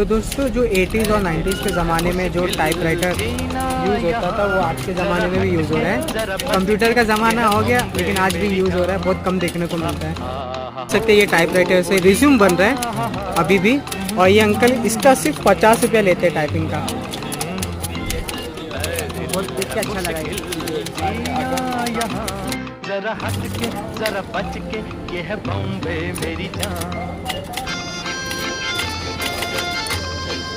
तो दोस्तों जो 80s और 90s के ज़माने में जो टाइपराइटर यूज़ होता था वो आज के ज़माने में भी यूज़ हो रहा है। कंप्यूटर का ज़माना हो गया लेकिन आज भी यूज़ हो रहा है, बहुत कम देखने को मिलता है। देख सकते ये टाइपराइटर से रिज्यूम बन रहा है अभी भी, और ये अंकल इसका सिर्फ 50 रुपया लेते हैं टाइपिंग का। बहुत देख के अच्छा लगा जरा हट के जरा बच के, ये है बॉम्बे मेरी जान।